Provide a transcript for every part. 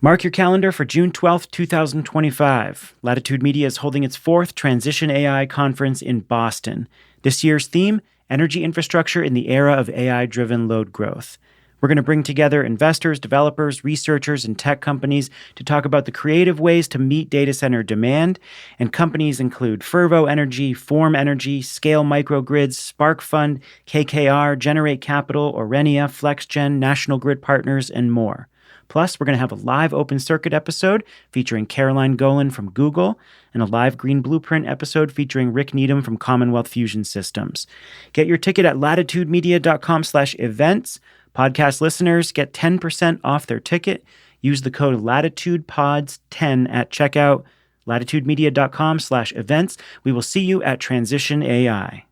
Mark your calendar for June 12th, 2025. Latitude Media is holding its fourth Transition AI conference in Boston. This year's theme, Energy Infrastructure in the Era of AI-Driven Load Growth. We're going to bring together investors, developers, researchers, and tech companies to talk about the creative ways to meet data center demand. And companies include Fervo Energy, Form Energy, Scale Microgrids, Spark Fund, KKR, Generate Capital, Orenia, FlexGen, National Grid Partners, and more. Plus, we're going to have a live Open Circuit episode featuring Caroline Golan from Google and a live Green Blueprint episode featuring Rick Needham from Commonwealth Fusion Systems. Get your ticket at latitudemedia.com/events. Podcast listeners get 10% off their ticket. Use the code LatitudePods10 at checkout. latitudemedia.com/events. We will see you at Transition AI.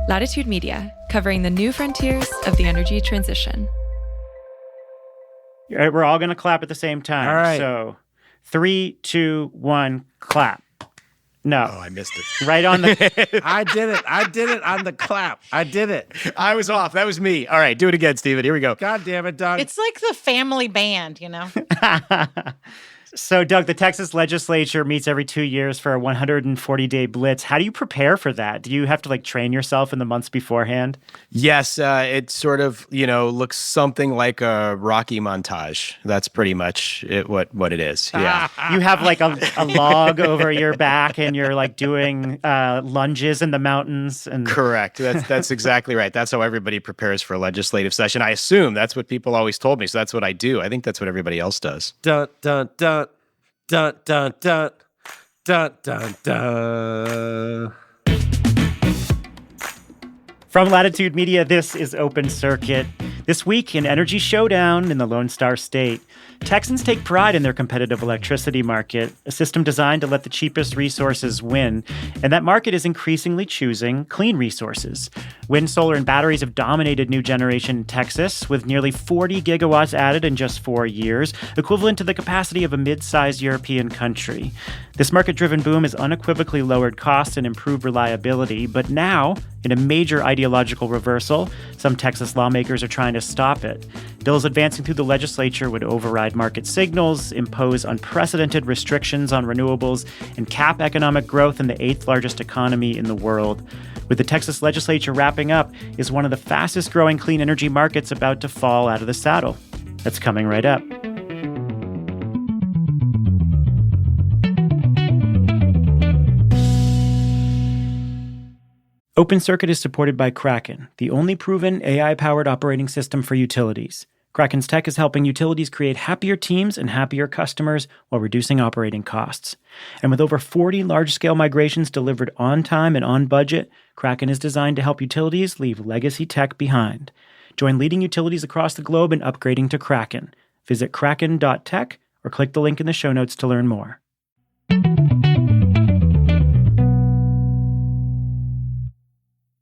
Latitude Media, covering the new frontiers of the energy transition. All right, we're all going to clap at the same time. All right. So 3, 2, 1, clap. No. Oh, I missed it. Right on the... I did it on the clap. I did it. I was off. That was me. All right, do it again, Steven. Here we go. God damn it, Doug. It's like the family band, you know? So, Doug, the Texas legislature meets every 2 years for a 140-day blitz. How do you prepare for that? Do you have to, train yourself in the months beforehand? Yes, it sort of, looks something like a Rocky montage. That's pretty much what it is. Yeah. You have, a log over your back and you're, doing lunges in the mountains. And Correct. That's exactly right. That's how everybody prepares for a legislative session. I assume that's what people always told me, so that's what I do. I think that's what everybody else does. Dun, dun, dun. Dun, dun, dun, dun, dun, dun. From Latitude Media, this is Open Circuit. This week in Energy Showdown in the Lone Star State, Texans take pride in their competitive electricity market, a system designed to let the cheapest resources win. And that market is increasingly choosing clean resources. Wind, solar, and batteries have dominated new generation in Texas, with nearly 40 gigawatts added in just 4 years, equivalent to the capacity of a mid-sized European country. This market-driven boom has unequivocally lowered costs and improved reliability, but now, in a major ideological reversal, some Texas lawmakers are trying to stop it. Bills advancing through the legislature would override market signals, impose unprecedented restrictions on renewables, and cap economic growth in the 8th largest economy in the world. With the Texas legislature wrapping up, is one of the fastest growing clean energy markets about to fall out of the saddle. That's coming right up. Open Circuit is supported by Kraken, the only proven AI-powered operating system for utilities. Kraken's tech is helping utilities create happier teams and happier customers while reducing operating costs. And with over 40 large-scale migrations delivered on time and on budget, Kraken is designed to help utilities leave legacy tech behind. Join leading utilities across the globe in upgrading to Kraken. Visit kraken.tech or click the link in the show notes to learn more.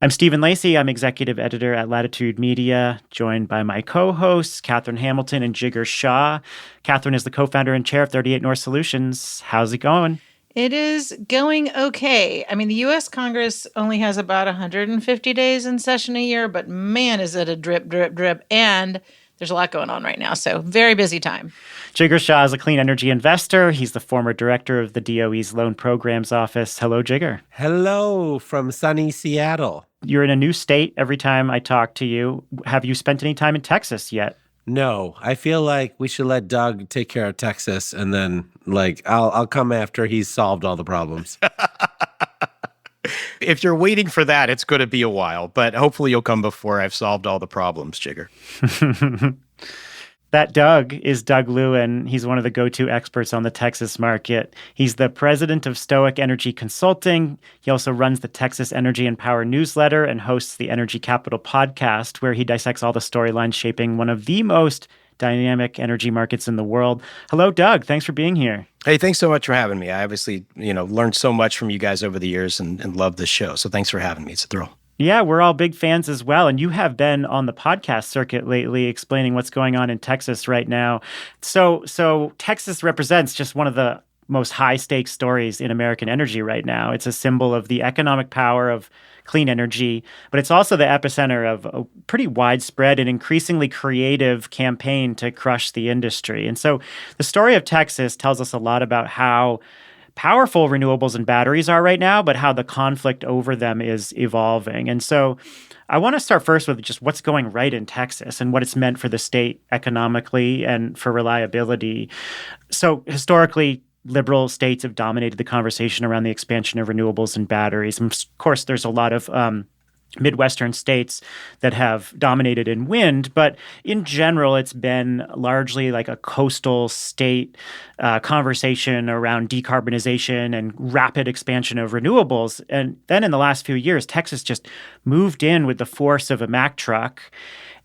I'm Stephen Lacey. I'm executive editor at Latitude Media, joined by my co-hosts, Catherine Hamilton and Jigar Shah. Catherine is the co-founder and chair of 38 North Solutions. How's it going? It is going okay. I mean, the U.S. Congress only has about 150 days in session a year, but man, is it a drip, drip, drip. And there's a lot going on right now, so very busy time. Jigar Shah is a clean energy investor. He's the former director of the DOE's Loan Programs Office. Hello, Jigar. Hello from sunny Seattle. You're in a new state every time I talk to you. Have you spent any time in Texas yet? No, I feel like we should let Doug take care of Texas, and then I'll come after he's solved all the problems. If you're waiting for that, it's going to be a while, but hopefully you'll come before I've solved all the problems, Jigar. That Doug is Doug Lewin. He's one of the go-to experts on the Texas market. He's the president of Stoic Energy Consulting. He also runs the Texas Energy and Power newsletter and hosts the Energy Capital podcast, where he dissects all the storylines shaping one of the most dynamic energy markets in the world. Hello, Doug. Thanks for being here. Hey, thanks so much for having me. I obviously, learned so much from you guys over the years and love this show. So thanks for having me. It's a thrill. Yeah, we're all big fans as well. And you have been on the podcast circuit lately explaining what's going on in Texas right now. So Texas represents just one of the most high stakes stories in American energy right now. It's a symbol of the economic power of clean energy, but it's also the epicenter of a pretty widespread and increasingly creative campaign to crush the industry. And so the story of Texas tells us a lot about how powerful renewables and batteries are right now, but how the conflict over them is evolving. And so I want to start first with just what's going right in Texas and what it's meant for the state economically and for reliability. So historically, liberal states have dominated the conversation around the expansion of renewables and batteries. And of course, there's a lot of Midwestern states that have dominated in wind, but in general, it's been largely like a coastal state conversation around decarbonization and rapid expansion of renewables. And then in the last few years, Texas just moved in with the force of a Mack truck.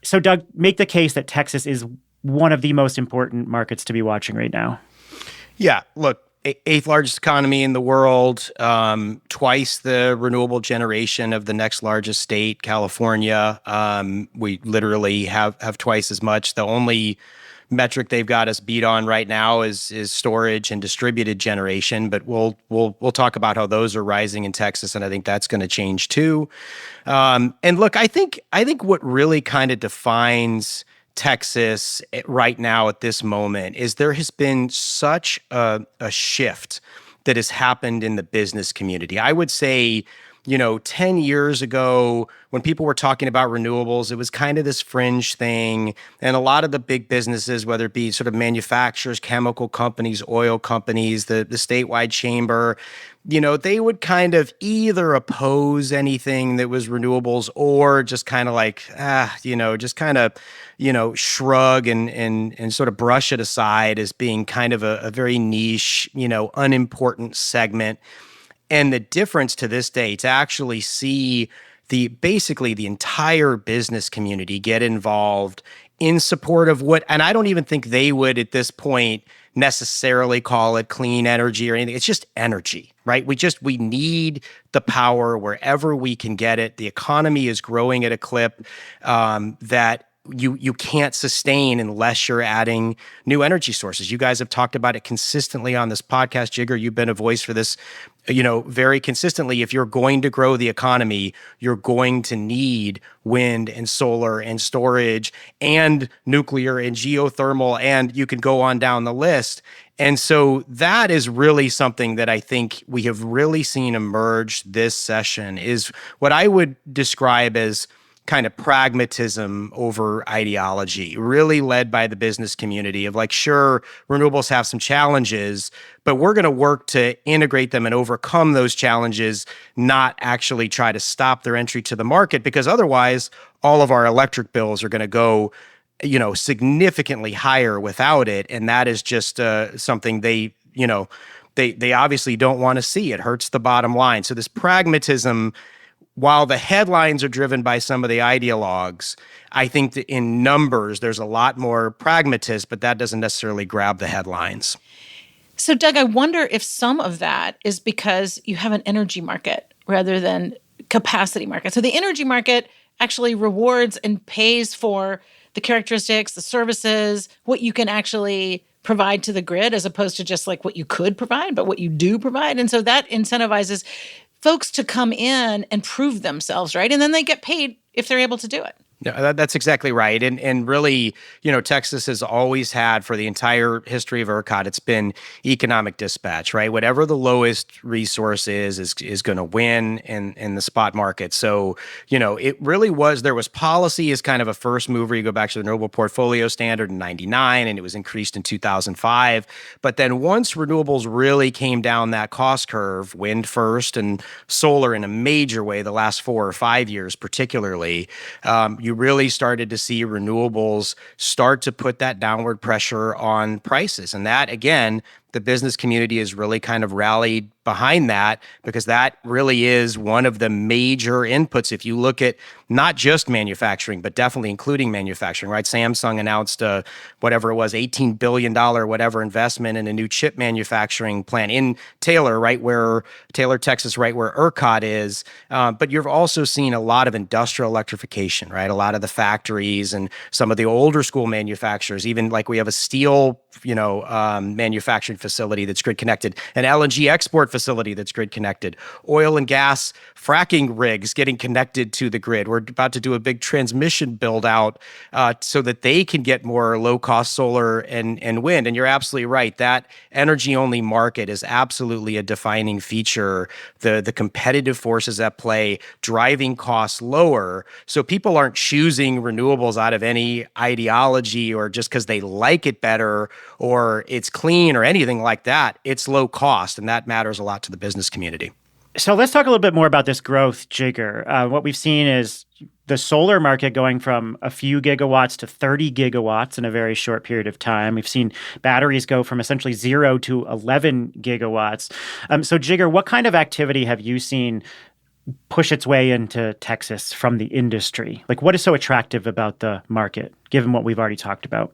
So, Doug, make the case that Texas is one of the most important markets to be watching right now. Yeah, look, eighth largest economy in the world, twice the renewable generation of the next largest state, California. We literally have twice as much. The only metric they've got us beat on right now is storage and distributed generation, but we'll talk about how those are rising in Texas, and I think that's going to change too. And look, I think what really kind of defines Texas right now at this moment is there has been such a shift that has happened in the business community. I would say, 10 years ago, when people were talking about renewables, it was kind of this fringe thing. And a lot of the big businesses, whether it be sort of manufacturers, chemical companies, oil companies, the statewide chamber, they would kind of either oppose anything that was renewables or just kind of like, shrug and sort of brush it aside as being kind of a very niche, unimportant segment. And the difference to this day, to actually see basically the entire business community get involved in support of and I don't even think they would at this point necessarily call it clean energy or anything. It's just energy, right? We need the power wherever we can get it. The economy is growing at a clip that you can't sustain unless you're adding new energy sources. You guys have talked about it consistently on this podcast. Jigger, you've been a voice for this, very consistently. If you're going to grow the economy, you're going to need wind and solar and storage and nuclear and geothermal, and you can go on down the list. And so that is really something that I think we have really seen emerge this session, is what I would describe as kind of pragmatism over ideology, really led by the business community of like, sure, renewables have some challenges, but we're going to work to integrate them and overcome those challenges, not actually try to stop their entry to the market, because otherwise all of our electric bills are going to go, significantly higher without it. And that is just something they obviously don't want to see. It hurts the bottom line. So this pragmatism, while the headlines are driven by some of the ideologues, I think that in numbers, there's a lot more pragmatists, but that doesn't necessarily grab the headlines. So, Doug, I wonder if some of that is because you have an energy market rather than capacity market. So the energy market actually rewards and pays for the characteristics, the services, what you can actually provide to the grid, as opposed to just like what you could provide, but what you do provide. And so that incentivizes folks to come in and prove themselves, right? And then they get paid if they're able to do it. Yeah, that's exactly right. And really, Texas has always had, for the entire history of ERCOT, it's been economic dispatch, right? Whatever the lowest resource is going to win in the spot market. So, it really was, there was policy as kind of a first mover. You go back to the Renewable Portfolio Standard in 99, and it was increased in 2005. But then once renewables really came down that cost curve, wind first and solar in a major way the last 4 or 5 years particularly, you really started to see renewables start to put that downward pressure on prices. And that, again, the business community has really kind of rallied behind that, because that really is one of the major inputs. If you look at not just manufacturing, but definitely including manufacturing, right? Samsung announced whatever it was, $18 billion whatever investment in a new chip manufacturing plant in Taylor, Texas, right where ERCOT is. But you've also seen a lot of industrial electrification, right? A lot of the factories and some of the older school manufacturers, even like we have a steel manufacturing facility that's grid connected, an LNG export facility that's grid connected, oil and gas fracking rigs getting connected to the grid. We're about to do a big transmission build out so that they can get more low cost solar and wind. And you're absolutely right. That energy only market is absolutely a defining feature. The competitive forces at play driving costs lower. So people aren't choosing renewables out of any ideology or just because they like it better or it's clean or anything like that. It's low cost, and that matters a lot to the business community. So let's talk a little bit more about this growth, Jigger. What we've seen is the solar market going from a few gigawatts to 30 gigawatts in a very short period of time. We've seen batteries go from essentially 0 to 11 gigawatts. So Jigger, what kind of activity have you seen push its way into Texas from the industry? Like, what is so attractive about the market, given what we've already talked about?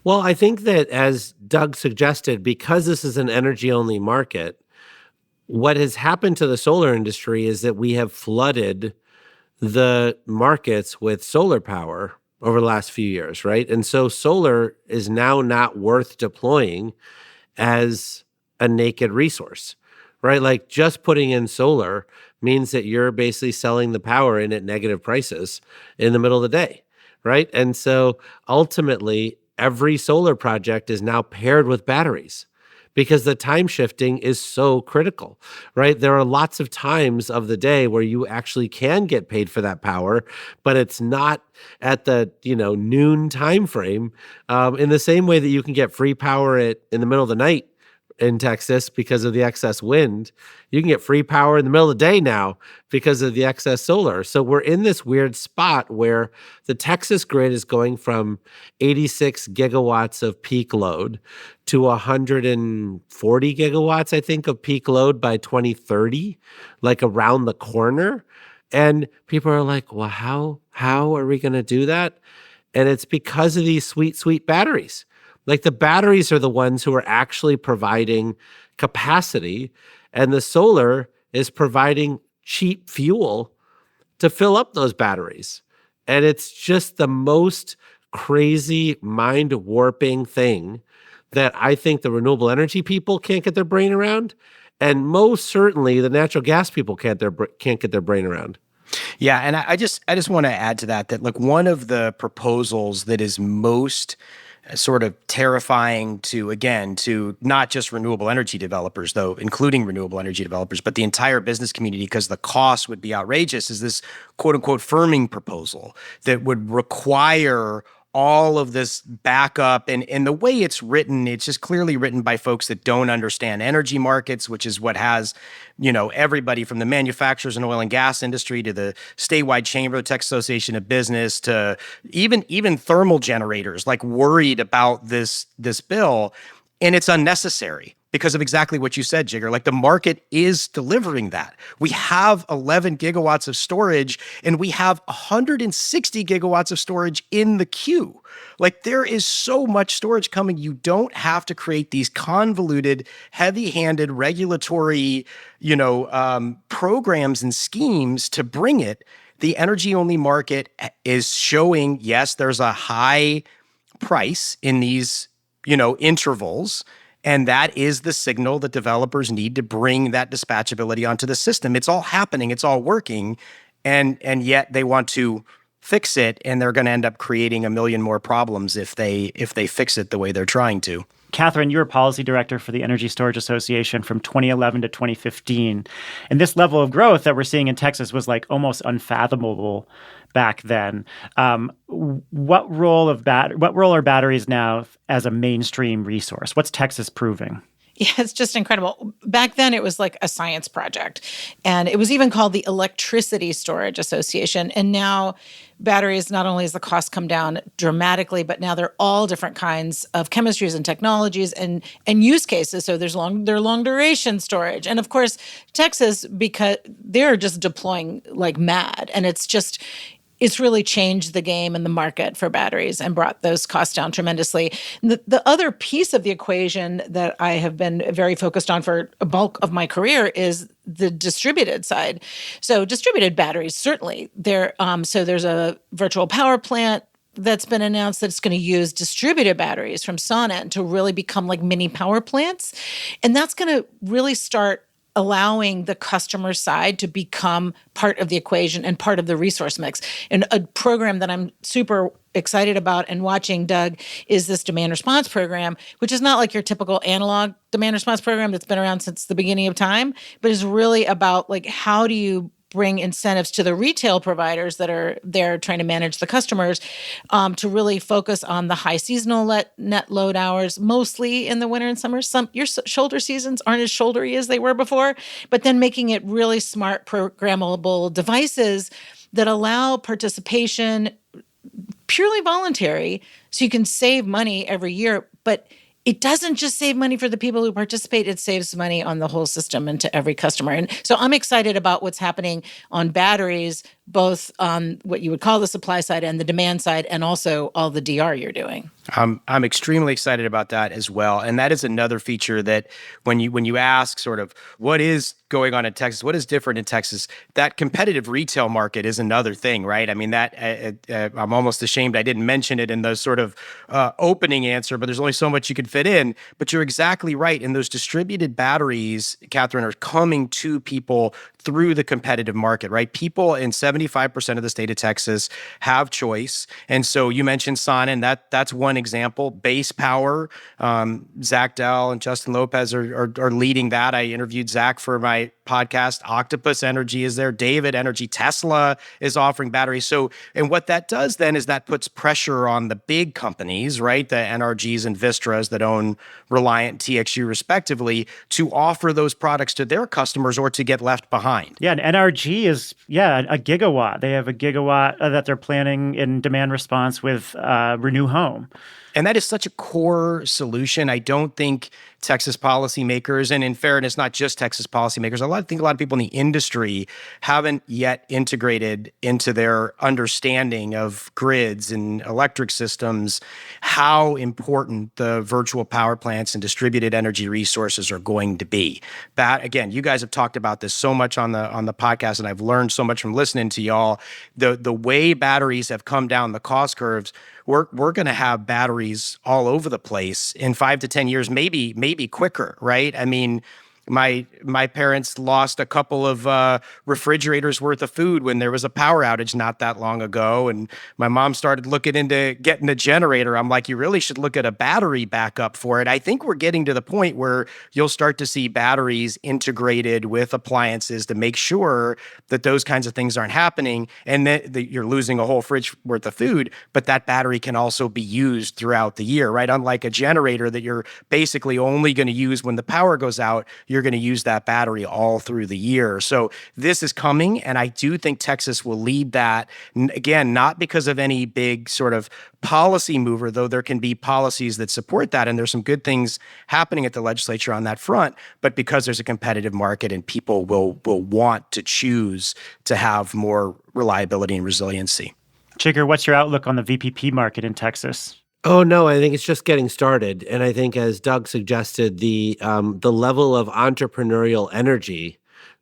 Well, I think that, as Doug suggested, because this is an energy-only market, what has happened to the solar industry is that we have flooded the markets with solar power over the last few years, right? And so solar is now not worth deploying as a naked resource, right? Like, just putting in solar means that you're basically selling the power in at negative prices in the middle of the day, right? And so ultimately, every solar project is now paired with batteries, because the time shifting is so critical, right? There are lots of times of the day where you actually can get paid for that power, but it's not at the noon time frame. In the same way that you can get free power in the middle of the night in Texas because of the excess wind, you can get free power in the middle of the day now because of the excess solar. So we're in this weird spot where the Texas grid is going from 86 gigawatts of peak load to 140 gigawatts, I think, of peak load by 2030, like around the corner. And people are like, well, how are we going to do that? And it's because of these sweet, sweet batteries. Like, the batteries are the ones who are actually providing capacity, and the solar is providing cheap fuel to fill up those batteries. And it's just the most crazy, mind-warping thing that I think the renewable energy people can't get their brain around, and most certainly the natural gas people can't get their brain around. Yeah, and I just want to add to that look, one of the proposals that is most sort of terrifying to not just renewable energy developers, though, including renewable energy developers, but the entire business community, because the cost would be outrageous, is this quote unquote firming proposal that would require all of this backup. And the way it's written, it's just clearly written by folks that don't understand energy markets, which is what has, everybody from the manufacturers and oil and gas industry to the statewide Chamber of Texas Association of Business to even thermal generators, like, worried about this bill. And it's unnecessary because of exactly what you said, Jigger. Like, the market is delivering that. We have 11 gigawatts of storage, and we have 160 gigawatts of storage in the queue. Like, there is so much storage coming. You don't have to create these convoluted, heavy-handed regulatory, programs and schemes to bring it. The energy-only market is showing, yes, there's a high price in these, intervals. And that is the signal that developers need to bring that dispatchability onto the system. It's all happening. It's all working. And yet they want to fix it, and they're going to end up creating a million more problems if they fix it the way they're trying to. Catherine, you were policy director for the Energy Storage Association from 2011 to 2015. And this level of growth that we're seeing in Texas was like almost unfathomable back then. What role are batteries now as a mainstream resource? What's Texas proving? Yeah, it's just incredible. Back then, it was like a science project. And it was even called the Electricity Storage Association. And now batteries, not only has the cost come down dramatically, but now they're all different kinds of chemistries and technologies and use cases. So there's long duration storage. And of course, Texas, because they're just deploying like mad. And it's really changed the game and the market for batteries and brought those costs down tremendously. The other piece of the equation that I have been very focused on for a bulk of my career is the distributed side. So distributed batteries, certainly. So there's a virtual power plant that's been announced that's going to use distributed batteries from Sonnet to really become like mini power plants. And that's going to really start allowing the customer side to become part of the equation and part of the resource mix. And a program that I'm super excited about and watching, Doug, is this demand response program, which is not like your typical analog demand response program that's been around since the beginning of time, but is really about like, how do you bring incentives to the retail providers that are there trying to manage the customers, to really focus on the high seasonal net load hours, mostly in the winter and summer. Your shoulder seasons aren't as shouldery as they were before, but then making it really smart programmable devices that allow participation purely voluntary, so you can save money every year. But it doesn't just save money for the people who participate, it saves money on the whole system and to every customer. And so I'm excited about what's happening on batteries, both on what you would call the supply side and the demand side, and also all the DR you're doing. I'm extremely excited about that as well. And that is another feature that when you ask sort of what is going on in Texas, what is different in Texas, that competitive retail market is another thing, right? I mean, that I'm almost ashamed I didn't mention it in the sort of opening answer, but there's only so much you can fit in. But you're exactly right. And those distributed batteries, Catherine, are coming to people through the competitive market, right? People in 75% of the state of Texas have choice. And so you mentioned Sonnet, and that's one example. Base Power, Zach Dell and Justin Lopez are leading that. I interviewed Zach for my podcast. Octopus Energy is there. David Energy. Tesla is offering batteries. So, and what that does then is that puts pressure on the big companies, right? The NRGs and Vistras that own Reliant, TXU respectively, to offer those products to their customers or to get left behind. Yeah, and NRG is, a gigawatt. They have a gigawatt that they're planning in demand response with Renew Home. And that is such a core solution. I don't think Texas policymakers, and in fairness, not just Texas policymakers, I think a lot of people in the industry haven't yet integrated into their understanding of grids and electric systems how important the virtual power plants and distributed energy resources are going to be. That, again, you guys have talked about this so much on the podcast, and I've learned so much from listening to y'all. The way batteries have come down the cost curves, we're going to have batteries all over the place in 5 to 10 years, maybe quicker, right? I mean, my parents lost a couple of refrigerators worth of food when there was a power outage not that long ago, and my mom started looking into getting a generator. I'm like, you really should look at a battery backup for it. I think we're getting to the point where you'll start to see batteries integrated with appliances to make sure that those kinds of things aren't happening, and that you're losing a whole fridge worth of food, but that battery can also be used throughout the year, right? Unlike a generator that you're basically only going to use when the power goes out, you're going to use that battery all through the year. So this is coming, and I do think Texas will lead that. Again, not because of any big sort of policy mover, though there can be policies that support that, and there's some good things happening at the legislature on that front, but because there's a competitive market and people will want to choose to have more reliability and resiliency. Chigger, what's your outlook on the VPP market in Texas? Oh, no, I think it's just getting started. And I think, as Doug suggested, the level of entrepreneurial energy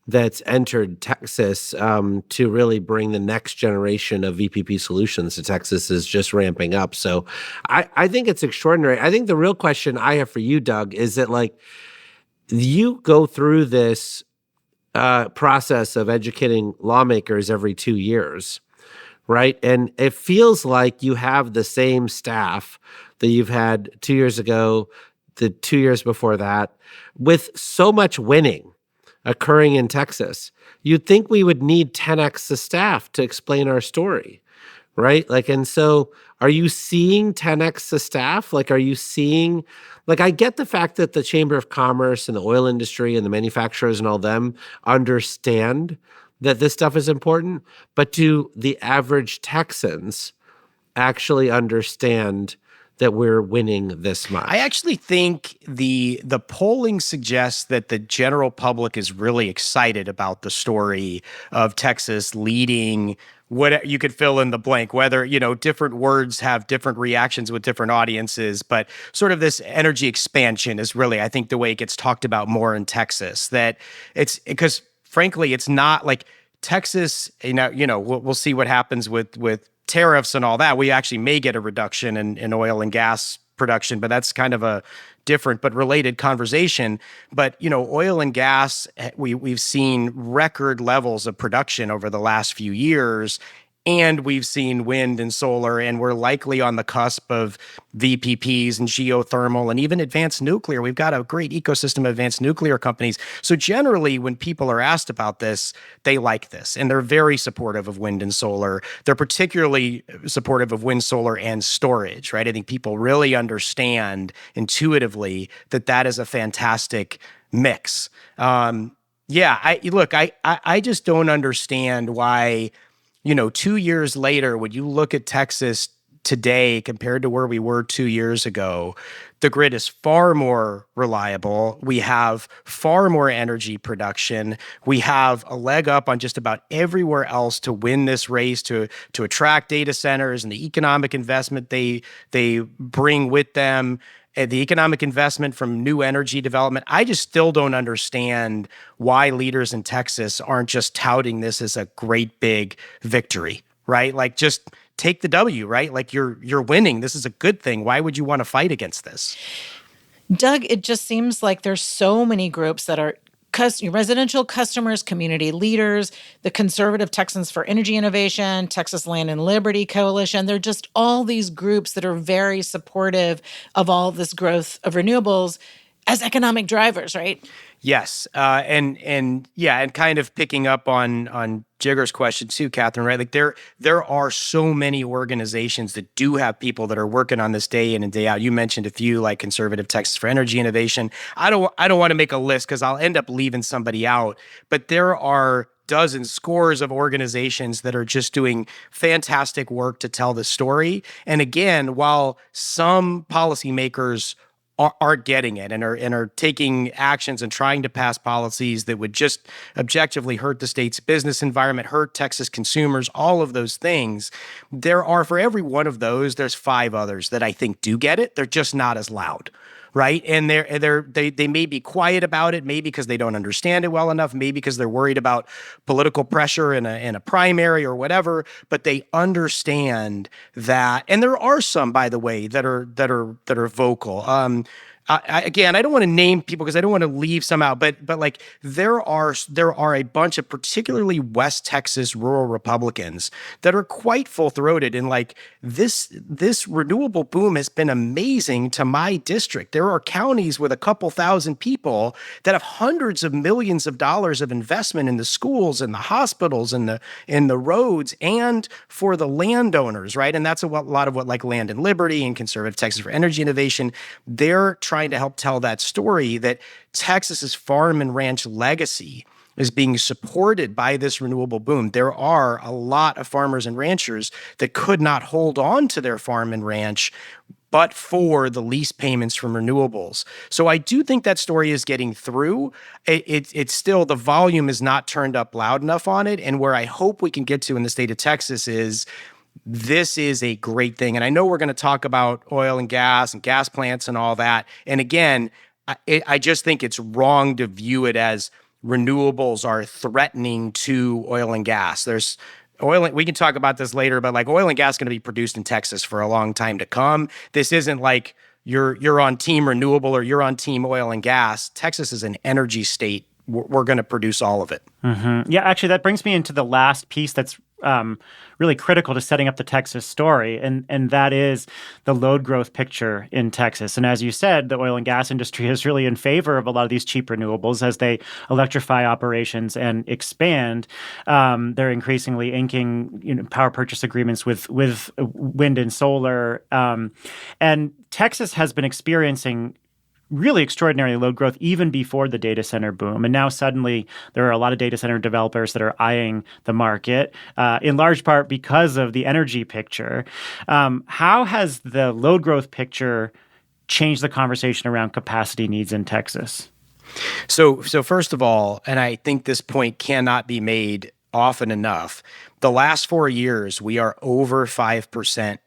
that's entered Texas to really bring the next generation of VPP solutions to Texas is just ramping up. So I think it's extraordinary. I think the real question I have for you, Doug, is that, like, you go through this process of educating lawmakers every 2 years, right? And it feels like you have the same staff that you've had 2 years ago, the 2 years before that, with so much winning occurring in Texas. You'd think we would need 10x the staff to explain our story, right? Like, and so are you seeing 10x the staff? Like, are you seeing, like, I get the fact that the Chamber of Commerce and the oil industry and the manufacturers and all them understand that this stuff is important, but do the average Texans actually understand that we're winning this much? I actually think the polling suggests that the general public is really excited about the story of Texas leading. What you could fill in the blank, whether, different words have different reactions with different audiences, but sort of this energy expansion is really, I think, the way it gets talked about more in Texas. That it's because, frankly, it's not like Texas, we'll see what happens with tariffs and all that, we actually may get a reduction in oil and gas production, but that's kind of a different but related conversation. But, oil and gas, we've seen record levels of production over the last few years. And we've seen wind and solar, and we're likely on the cusp of VPPs and geothermal and even advanced nuclear. We've got a great ecosystem of advanced nuclear companies. So generally, when people are asked about this, they like this, and they're very supportive of wind and solar. They're particularly supportive of wind, solar, and storage, right? I think people really understand intuitively that is a fantastic mix. I just don't understand why. 2 years later, when you look at Texas today compared to where we were 2 years ago, the grid is far more reliable. We have far more energy production. We have a leg up on just about everywhere else to win this race, to attract data centers and the economic investment they bring with them. The economic investment from new energy development. I just still don't understand why leaders in Texas aren't just touting this as a great big victory, right? Like, just take the W, right? Like, you're winning. This is a good thing. Why would you want to fight against this? Doug, it just seems like there's so many groups that are residential customers, community leaders, the Conservative Texans for Energy Innovation, Texas Land and Liberty Coalition. They're just all these groups that are very supportive of all this growth of renewables as economic drivers, right? Yes, and kind of picking up on Jigger's question too, Catherine. Right, like there are so many organizations that do have people that are working on this day in and day out. You mentioned a few, like Conservative Texas for Energy Innovation. I don't want to make a list because I'll end up leaving somebody out. But there are dozens, scores of organizations that are just doing fantastic work to tell the story. And again, while some policymakers are getting it and are taking actions and trying to pass policies that would just objectively hurt the state's business environment, hurt Texas consumers, all of those things. There are, for every one of those, there's 5 others that I think do get it. They're just not as loud, right? And they may be quiet about it, maybe because they don't understand it well enough, maybe because they're worried about political pressure in a primary or whatever, but they understand that. And there are some, by the way, that are vocal. Again, I don't want to name people because I don't want to leave some out, but like there are a bunch of particularly West Texas rural Republicans that are quite full-throated and like this renewable boom has been amazing to my district. There are counties with a couple thousand people that have hundreds of millions of dollars of investment in the schools and the hospitals and the roads and for the landowners, right? And that's a lot of what like Land and Liberty and Conservative Texas for Energy Innovation, they're trying to help tell that story that Texas's farm and ranch legacy is being supported by this renewable boom. There are a lot of farmers and ranchers that could not hold on to their farm and ranch but for the lease payments from renewables. So I do think that story is getting through. It's still, the volume is not turned up loud enough on it. And where I hope we can get to in the state of Texas is this is a great thing. And I know we're going to talk about oil and gas plants and all that. And again, I just think it's wrong to view it as renewables are threatening to oil and gas. There's oil, we can talk about this later, but like oil and gas is going to be produced in Texas for a long time to come. This isn't like you're on team renewable or you're on team oil and gas. Texas is an energy state. We're going to produce all of it. Mm-hmm. Yeah, actually, that brings me into the last piece that's really critical to setting up the Texas story, and that is the load growth picture in Texas. And as you said, the oil and gas industry is really in favor of a lot of these cheap renewables as they electrify operations and expand. They're increasingly inking power purchase agreements with wind and solar. And Texas has been experiencing really extraordinary load growth even before the data center boom. And now suddenly there are a lot of data center developers that are eyeing the market, in large part because of the energy picture. How has the load growth picture changed the conversation around capacity needs in Texas? So first of all, and I think this point cannot be made often enough, the last 4 years, we are over 5%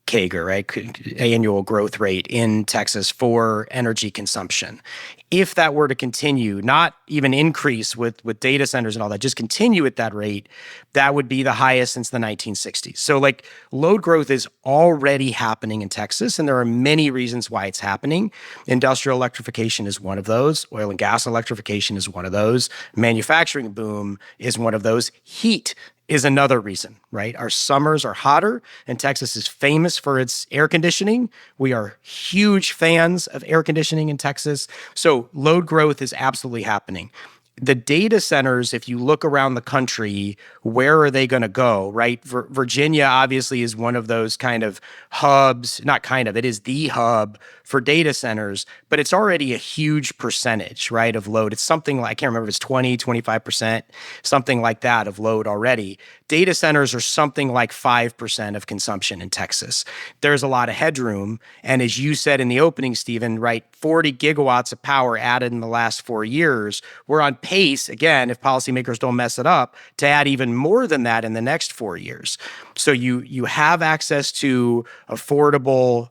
CAGR, right? Annual growth rate in Texas for energy consumption. If that were to continue, not even increase with data centers and all that, just continue at that rate, that would be the highest since the 1960s. So like load growth is already happening in Texas, and there are many reasons why it's happening. Industrial electrification is one of those. Oil and gas electrification is one of those. Manufacturing boom is one of those. Heat is another reason, right? Our summers are hotter, and Texas is famous for its air conditioning. We are huge fans of air conditioning in Texas. So load growth is absolutely happening. The data centers, if you look around the country, where are they going to go, right? Virginia obviously is one of those kind of hubs, not kind of, it is the hub for data centers, but it's already a huge percentage, right, of load. It's something like, I can't remember if it's 20, 25%, something like that of load already. Data centers are something like 5% of consumption in Texas. There's a lot of headroom. And as you said in the opening, Stephen, right, 40 gigawatts of power added in the last 4 years. We're on pace, again, if policymakers don't mess it up, to add even more than that in the next 4 years. So you have access to affordable,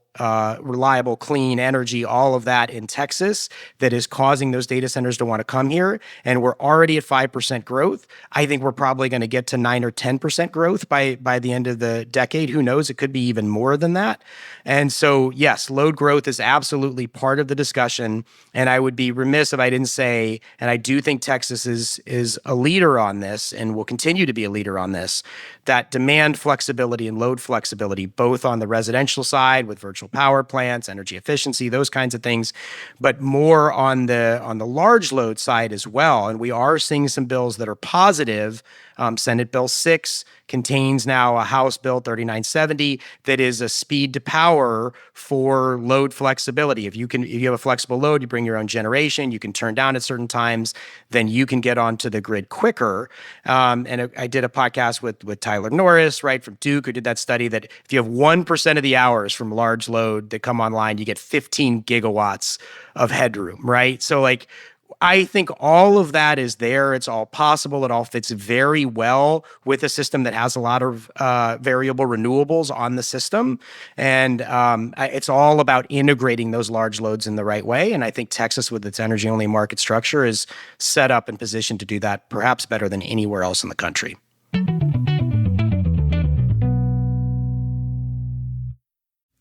reliable, clean energy, all of that in Texas that is causing those data centers to want to come here. And we're already at 5% growth. I think we're probably going to get to 9 or 10% growth by the end of the decade. Who knows? It could be even more than that. And so, yes, load growth is absolutely part of the discussion. And I would be remiss if I didn't say, and I do think Texas is a leader on this and will continue to be a leader on this, that demand flexibility and load flexibility, both on the residential side with virtual power plants, energy efficiency, those kinds of things, but more on the large load side as well. And we are seeing some bills that are positive. Senate Bill 6 contains now a House Bill 3970 that is a speed to power for load flexibility. If you have a flexible load, you bring your own generation, you can turn down at certain times, then you can get onto the grid quicker. And I did a podcast with Tyler Norris, right, from Duke, who did that study that if you have 1% of the hours from large load that come online, you get 15 gigawatts of headroom, right? So like, I think all of that is there. It's all possible. It all fits very well with a system that has a lot of variable renewables on the system. And it's all about integrating those large loads in the right way. And I think Texas, with its energy-only market structure, is set up and positioned to do that perhaps better than anywhere else in the country.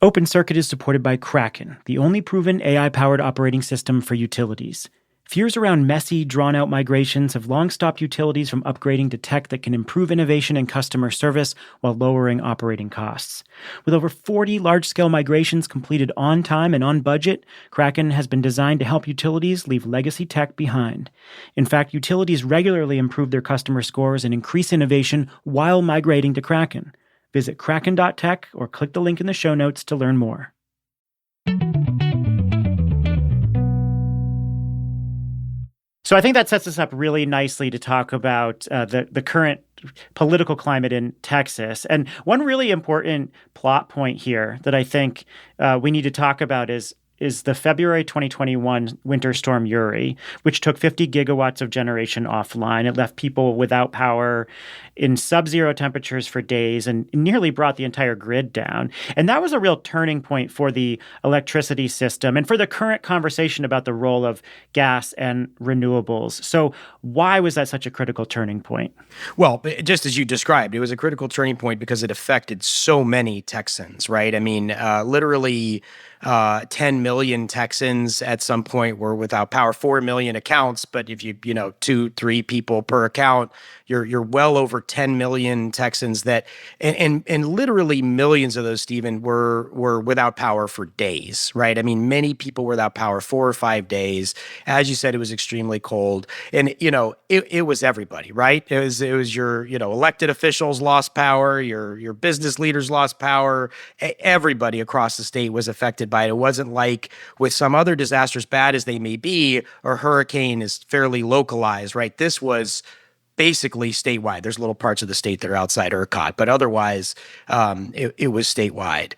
Open Circuit is supported by Kraken, the only proven AI-powered operating system for utilities. Fears around messy, drawn-out migrations have long stopped utilities from upgrading to tech that can improve innovation and customer service while lowering operating costs. With over 40 large-scale migrations completed on time and on budget, Kraken has been designed to help utilities leave legacy tech behind. In fact, utilities regularly improve their customer scores and increase innovation while migrating to Kraken. Visit kraken.tech or click the link in the show notes to learn more. So I think that sets us up really nicely to talk about the current political climate in Texas. And one really important plot point here that I think we need to talk about is the February 2021 winter storm Uri, which took 50 gigawatts of generation offline. It left people without power in sub-zero temperatures for days and nearly brought the entire grid down. And that was a real turning point for the electricity system and for the current conversation about the role of gas and renewables. So why was that such a critical turning point? Well, just as you described, it was a critical turning point because it affected so many Texans, right? I mean, literally 10 million Texans at some point were without power, 4 million accounts. But if you 2-3 people per account, you're well over 10 million Texans that, and literally millions of those, Stephen, were without power for days, right? I mean, many people were without power 4 or 5 days. As you said, it was extremely cold, and it was everybody, right? It was your elected officials lost power, your business leaders lost power. Everybody across the state was affected by it. It wasn't like with some other disasters, bad as they may be, or hurricane is fairly localized, right? This was basically statewide. There's little parts of the state that are outside ERCOT, but otherwise, it was statewide.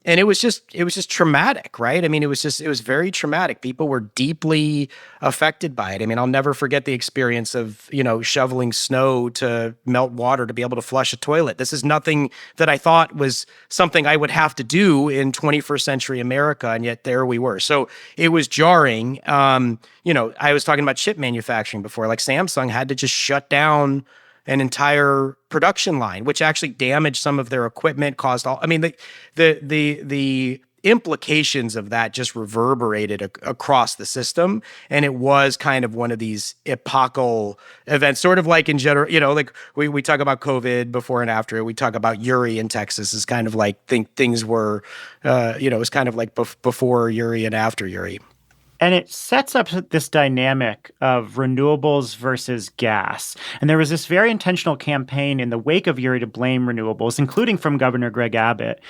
And it was just traumatic, right? I mean, it was very traumatic. People were deeply affected by it. I mean, I'll never forget the experience of, shoveling snow to melt water to be able to flush a toilet. This is nothing that I thought was something I would have to do in 21st century America, and yet there we were. So it was jarring. I was talking about chip manufacturing before. Like Samsung had to just shut down an entire production line, which actually damaged some of their equipment, the implications of that just reverberated across the system. And it was kind of one of these epochal events, sort of like in general, like we talk about COVID before and after. We talk about Uri in Texas is kind of like things were, it was kind of like before Uri and after Uri. And it sets up this dynamic of renewables versus gas. And there was this very intentional campaign in the wake of Uri to blame renewables, including from Governor Greg Abbott.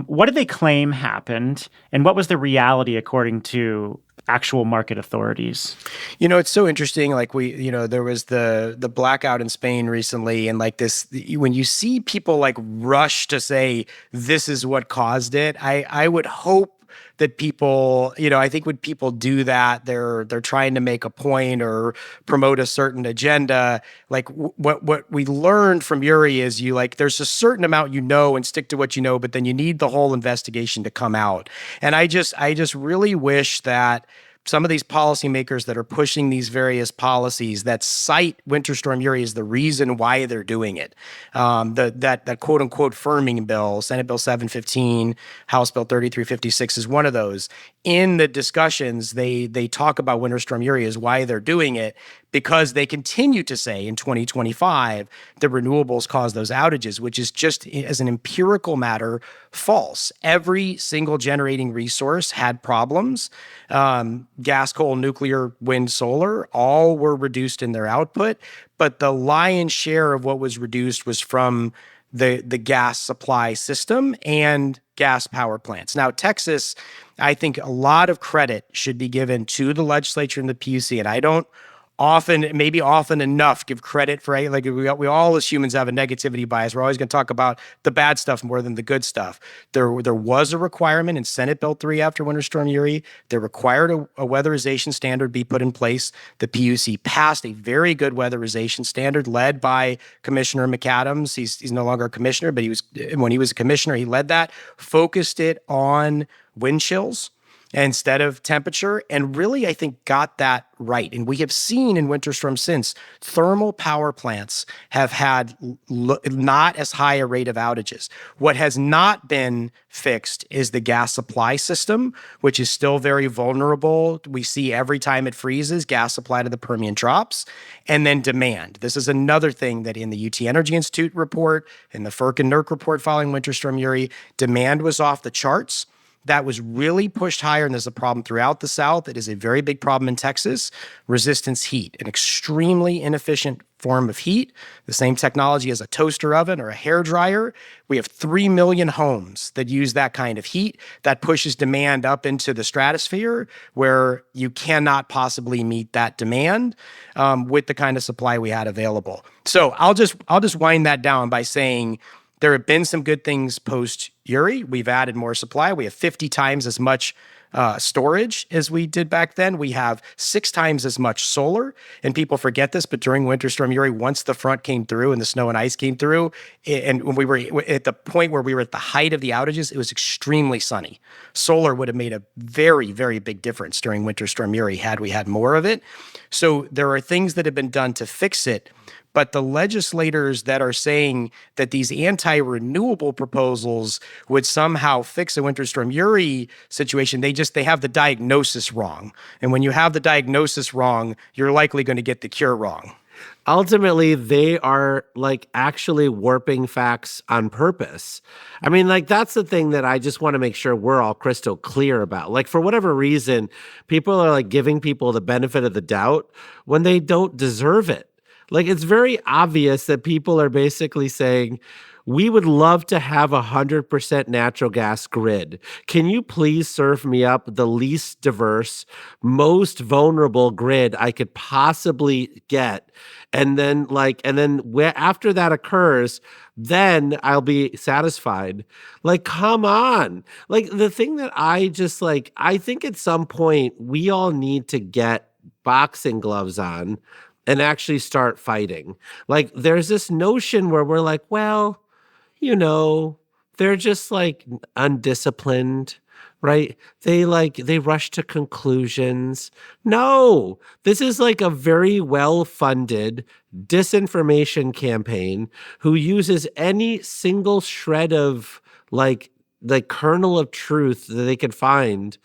What did they claim happened? And what was the reality according to actual market authorities? It's so interesting. Like there was the blackout in Spain recently, and like this, when you see people like rush to say this is what caused it, I would hope that people, I think when people do that, they're trying to make a point or promote a certain agenda. Like what we learned from Uri is there's a certain amount and stick to what you know, but then you need the whole investigation to come out. And I just really wish that some of these policymakers that are pushing these various policies that cite Winter Storm Uri as the reason why they're doing it. That quote unquote firming bill, Senate Bill 715, House Bill 3356 is one of those. In the discussions, they talk about Winter Storm Uri as why they're doing it, because they continue to say in 2025 that renewables cause those outages, which is just, as an empirical matter, false. Every single generating resource had problems. Gas, coal, nuclear, wind, solar, all were reduced in their output, but the lion's share of what was reduced was from the gas supply system and gas power plants. Now, Texas, I think a lot of credit should be given to the legislature and the PUC, and I don't often enough give credit for, like we all as humans have a negativity bias. We're always going to talk about the bad stuff more than the good stuff. There was a requirement in Senate Bill 3 after Winter Storm Uri. They required a weatherization standard be put in place. The PUC passed a very good weatherization standard led by Commissioner McAdams. He's no longer a commissioner, but when he was a commissioner, he led that, focused it on wind chills instead of temperature, and really, I think, got that right. And we have seen in winter storms since, thermal power plants have had not as high a rate of outages. What has not been fixed is the gas supply system, which is still very vulnerable. We see every time it freezes, gas supply to the Permian drops, and then demand. This is another thing that in the UT Energy Institute report, in the FERC and NERC report following Winter Storm Uri, demand was off the charts. That was really pushed higher, and there's a problem throughout the South. It is a very big problem in Texas. Resistance heat, an extremely inefficient form of heat, the same technology as a toaster oven or a hairdryer. We have 3 million homes that use that kind of heat. That pushes demand up into the stratosphere where you cannot possibly meet that demand with the kind of supply we had available. So I'll just wind that down by saying there have been some good things post-Uri. We've added more supply. We have 50 times as much storage as we did back then. We have 6 times as much solar. And people forget this, but during Winter Storm Uri, once the front came through and the snow and ice came through, and when we were at the point where we were at the height of the outages, it was extremely sunny. Solar would have made a very, very big difference during Winter Storm Uri had we had more of it. So there are things that have been done to fix it. But the legislators that are saying that these anti-renewable proposals would somehow fix a Winter Storm Uri situation, they have the diagnosis wrong. And when you have the diagnosis wrong, you're likely going to get the cure wrong. Ultimately, they are actually warping facts on purpose. I mean, that's the thing that I just want to make sure we're all crystal clear about. For whatever reason, people are giving people the benefit of the doubt when they don't deserve it. It's very obvious that people are basically saying, we would love to have 100% natural gas grid. Can you please serve me up the least diverse, most vulnerable grid I could possibly get? And then after that occurs, then I'll be satisfied. Like, come on. Like, the thing that I think at some point we all need to get boxing gloves on and actually start fighting. Like, there's this notion where we're like, well, they're just like undisciplined, right? They rush to conclusions. No, this is like a very well-funded disinformation campaign who uses any single shred of like the kernel of truth that they could find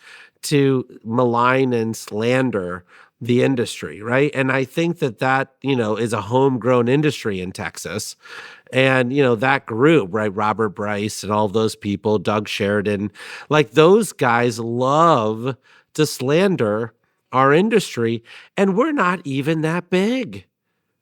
to malign and slander the industry, right? And I think that is a homegrown industry in Texas. And, that group, right? Robert Bryce and all those people, Doug Sheridan, like those guys love to slander our industry. And we're not even that big.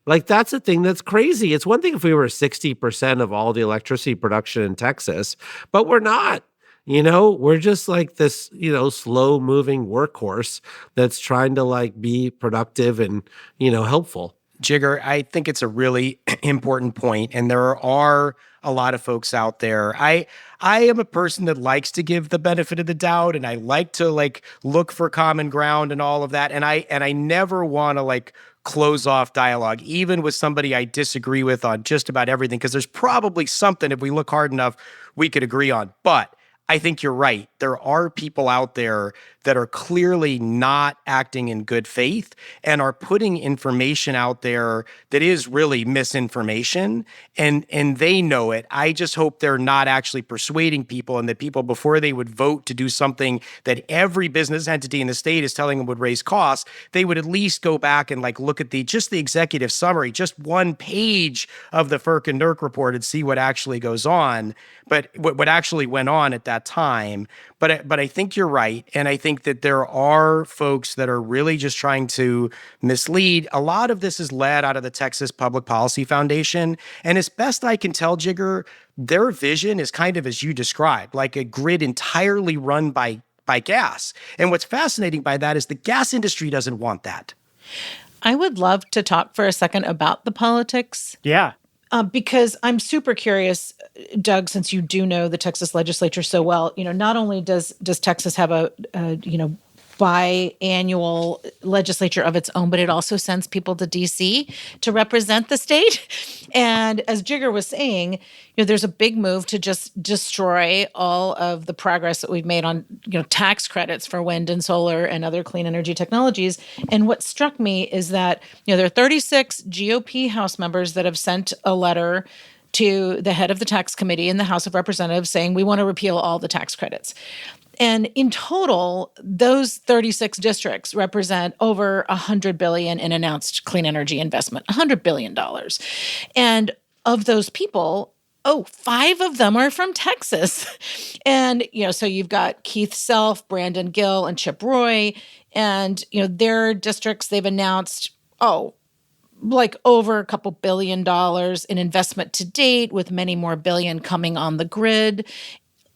Like, that's the thing that's crazy. It's one thing if we were 60% of all the electricity production in Texas, but we're not. We're just like this, slow moving workhorse that's trying to like be productive and, helpful. Jigger, I think it's a really important point, and there are a lot of folks out there. I am a person that likes to give the benefit of the doubt, and I like to like look for common ground and all of that. And I never want to like close off dialogue, even with somebody I disagree with on just about everything, because there's probably something, if we look hard enough, we could agree on. But I think you're right. There are people out there that are clearly not acting in good faith and are putting information out there that is really misinformation, and they know it. I just hope they're not actually persuading people, and that people, before they would vote to do something that every business entity in the state is telling them would raise costs, they would at least go back and like look at the executive summary, just one page of the FERC and NERC report, and see what actually goes on, but what actually went on at that time. But I think you're right. And I think that there are folks that are really just trying to mislead. A lot of this is led out of the Texas Public Policy Foundation. And as best I can tell, Jigger, their vision is kind of as you described, like a grid entirely run by gas. And what's fascinating by that is the gas industry doesn't want that. I would love to talk for a second about the politics. Yeah. Because I'm super curious, Doug, since you do know the Texas legislature so well, not only does Texas have a biannual legislature of its own, but it also sends people to D.C. to represent the state. And as Jigger was saying, there's a big move to just destroy all of the progress that we've made on, tax credits for wind and solar and other clean energy technologies. And what struck me is that, there are 36 GOP House members that have sent a letter to the head of the tax committee in the House of Representatives saying we want to repeal all the tax credits. And in total, those 36 districts represent over $100 billion in announced clean energy investment, $100 billion. And of those people, 5 of them are from Texas. And, so you've got Keith Self, Brandon Gill, and Chip Roy. And, their districts, they've announced, like over a couple $2 billion in investment to date, with many more billion coming on the grid.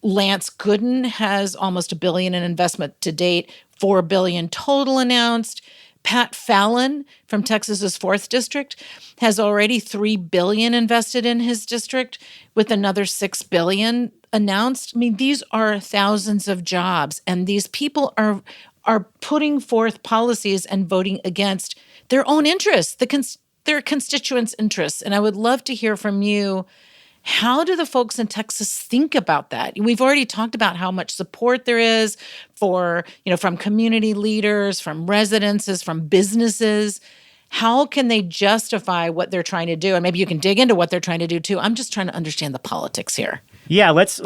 Lance Gooden has almost $1 billion in investment to date, $4 billion total announced. Pat Fallon from Texas's 4th district has already $3 billion invested in his district, with another $6 billion announced. I mean, these are thousands of jobs, and these people are putting forth policies and voting against their own interests, their constituents' interests. And I would love to hear from you. How do the folks in Texas think about that? We've already talked about how much support there is for, from community leaders, from residences, from businesses. How can they justify what they're trying to do? And maybe you can dig into what they're trying to do too. I'm just trying to understand the politics here. Yeah, let's.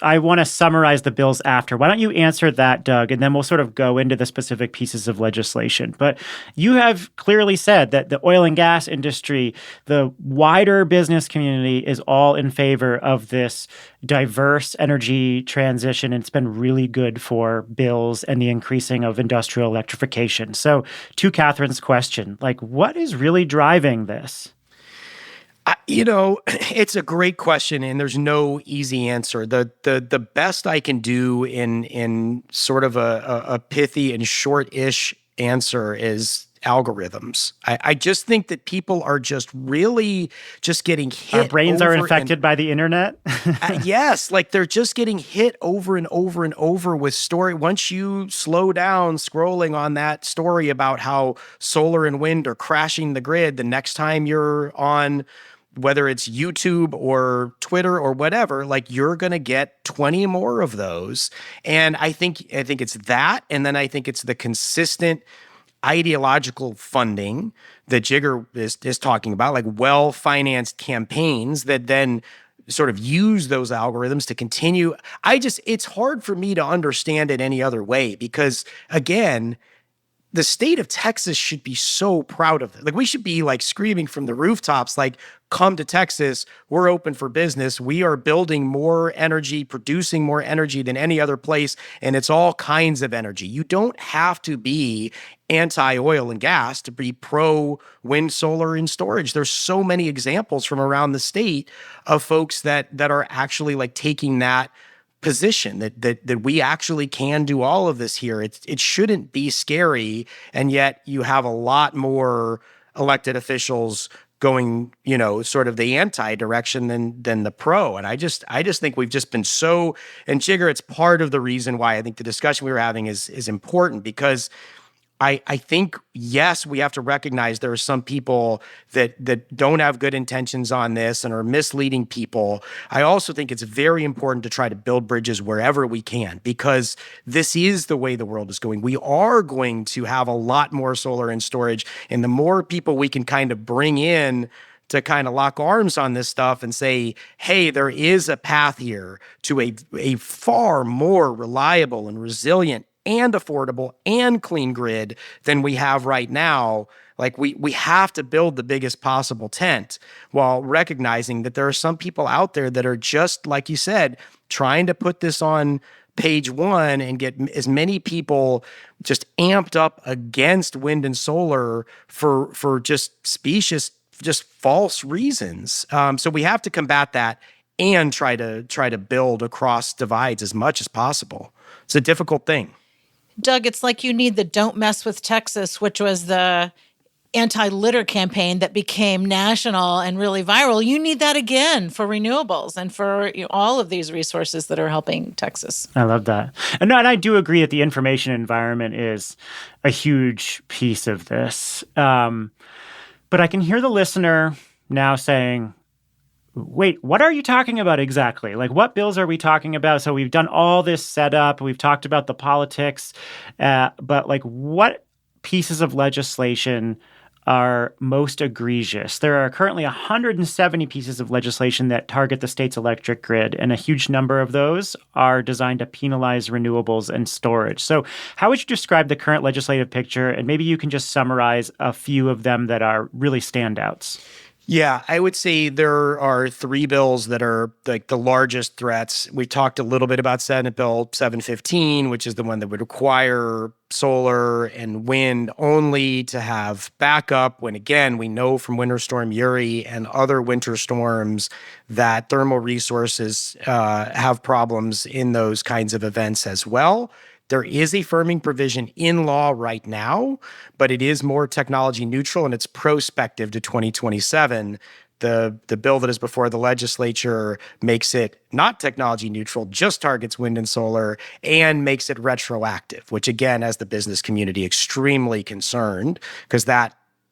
I want to summarize the bills after. Why don't you answer that, Doug, and then we'll sort of go into the specific pieces of legislation. But you have clearly said that the oil and gas industry, the wider business community, is all in favor of this diverse energy transition. And it's been really good for bills and the increasing of industrial electrification. So, to Catherine's question, what is really driving this? It's a great question, and there's no easy answer. The best I can do in sort of a pithy and short-ish answer is algorithms. I just think that people are just really just getting hit. Our brains are infected by the internet. Yes, like they're just getting hit over and over and over with story. Once you slow down scrolling on that story about how solar and wind are crashing the grid, the next time you're on, whether it's YouTube or Twitter or whatever, like you're going to get 20 more of those. And I think it's that. And then I think it's the consistent ideological funding that Jigger is talking about, like well-financed campaigns that then sort of use those algorithms to continue. It's hard for me to understand it any other way because, again, the state of Texas should be so proud of it. Like, we should be like screaming from the rooftops, like, come to Texas. We're open for business. We are building more energy, producing more energy than any other place. And it's all kinds of energy. You don't have to be anti-oil and gas to be pro wind, solar, and storage. There's so many examples from around the state of folks that are actually like taking that position that we actually can do all of this here. It shouldn't be scary, and yet you have a lot more elected officials going, sort of the anti-direction than the pro. And I just think we've just been so. And Jigger, it's part of the reason why I think the discussion we were having is important, because I think, yes, we have to recognize there are some people that don't have good intentions on this and are misleading people. I also think it's very important to try to build bridges wherever we can, because this is the way the world is going. We are going to have a lot more solar and storage, and the more people we can kind of bring in to kind of lock arms on this stuff and say, hey, there is a path here to a far more reliable and resilient and affordable and clean grid than we have right now. Like, we have to build the biggest possible tent while recognizing that there are some people out there that are just, like you said, trying to put this on page one and get as many people just amped up against wind and solar for just specious, just false reasons. So we have to combat that and try to build across divides as much as possible. It's a difficult thing. Doug, it's like you need the Don't Mess with Texas, which was the anti-litter campaign that became national and really viral. You need that again for renewables and for all of these resources that are helping Texas. I love that. And I do agree that the information environment is a huge piece of this. But I can hear the listener now saying, wait, what are you talking about exactly? Like, what bills are we talking about? So we've done all this setup. We've talked about the politics. But like, what pieces of legislation are most egregious? There are currently 170 pieces of legislation that target the state's electric grid, and a huge number of those are designed to penalize renewables and storage. So how would you describe the current legislative picture? And maybe you can just summarize a few of them that are really standouts. Yeah, I would say there are three bills that are like the largest threats. We talked a little bit about Senate Bill 715, which is the one that would require solar and wind only to have backup when, again, we know from Winter Storm Uri and other winter storms that thermal resources have problems in those kinds of events as well. There is a firming provision in law right now, but it is more technology neutral and it's prospective to 2027. The bill that is before the legislature makes it not technology neutral, just targets wind and solar, and makes it retroactive, which again, has the business community extremely concerned, because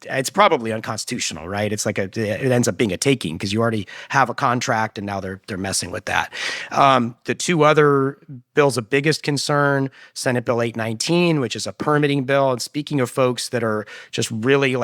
it's probably unconstitutional, right? It's like it ends up being a taking because you already have a contract and now they're messing with that. The two other bills of biggest concern, Senate Bill 819, which is a permitting bill. And speaking of folks that are just really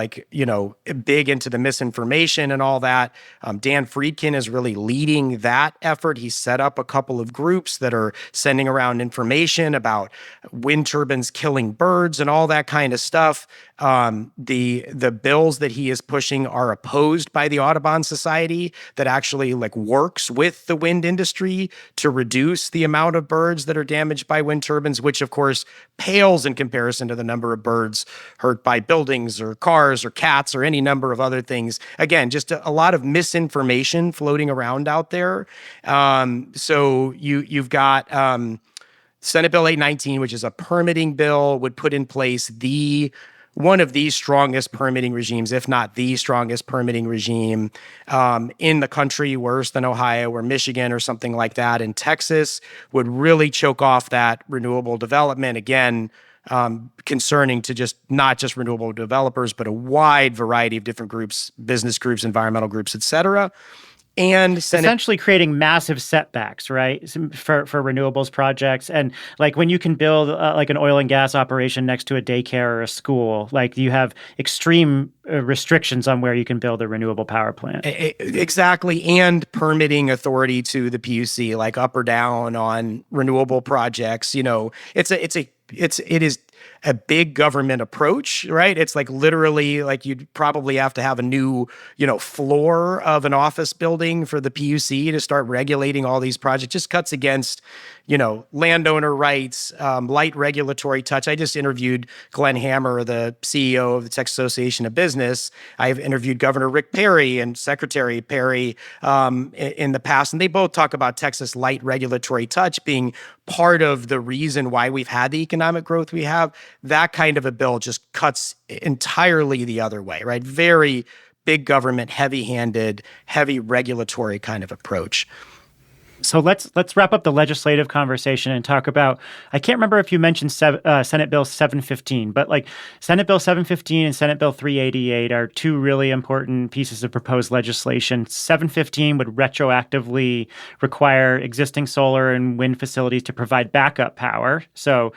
big into the misinformation and all that, Dan Friedkin is really leading that effort. He set up a couple of groups that are sending around information about wind turbines killing birds and all that kind of stuff. The the bills that he is pushing are opposed by the Audubon Society that actually like works with the wind industry to reduce the amount of birds that are damaged by wind turbines, which of course pales in comparison to the number of birds hurt by buildings or cars or cats or any number of other things. Again, just a lot of misinformation floating around out there. So you've got Senate Bill 819, which is a permitting bill, would put in place one of the strongest permitting regimes, if not the strongest permitting regime in the country, worse than Ohio or Michigan or something like that. And Texas would really choke off that renewable development. Again, concerning to not just renewable developers, but a wide variety of different groups, business groups, environmental groups, et cetera. And essentially creating massive setbacks, right, for renewables projects. And like when you can build like an oil and gas operation next to a daycare or a school, like you have extreme restrictions on where you can build a renewable power plant. Exactly. And permitting authority to the PUC, like up or down on renewable projects. You know, it is a big government approach, right? It's like literally like you'd probably have to have a new, floor of an office building for the PUC to start regulating all these projects. Just cuts against, landowner rights, light regulatory touch. I just interviewed Glenn Hammer, the CEO of the Texas Association of Business. I've interviewed Governor Rick Perry and Secretary Perry in the past, and they both talk about Texas light regulatory touch being part of the reason why we've had the economic growth we have. That kind of a bill just cuts entirely the other way, right? Very big government, heavy-handed, heavy regulatory kind of approach. So let's wrap up the legislative conversation and talk about, I can't remember if you mentioned Senate Bill 715, but like Senate Bill 715 and Senate Bill 388 are two really important pieces of proposed legislation. 715 would retroactively require existing solar and wind facilities to provide backup power. So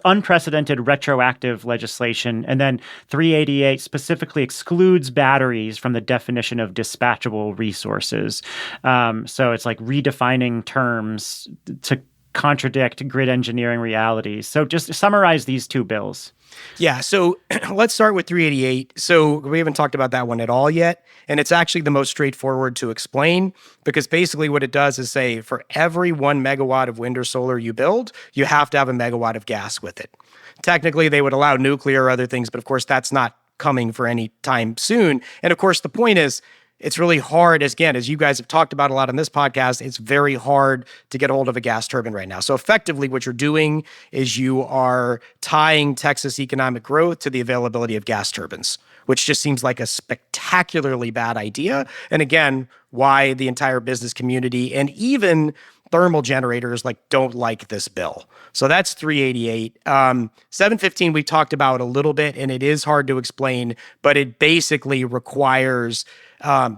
unprecedented retroactive legislation. And then 388 specifically excludes batteries from the definition of dispatchable resources. So it's like redefining terms to contradict grid engineering realities. So just summarize these two bills. Yeah, so let's start with 388. So we haven't talked about that one at all yet, and it's actually the most straightforward to explain because basically what it does is say for every 1 megawatt of wind or solar you build, you have to have a megawatt of gas with it. Technically, they would allow nuclear or other things, but of course that's not coming for any time soon. And of course, the point is, it's really hard, as you guys have talked about a lot on this podcast, it's very hard to get a hold of a gas turbine right now. So effectively, what you're doing is you are tying Texas economic growth to the availability of gas turbines, which just seems like a spectacularly bad idea. And again, why the entire business community and even thermal generators don't like this bill. So that's 388. 715 we talked about a little bit, and it is hard to explain, but it basically requires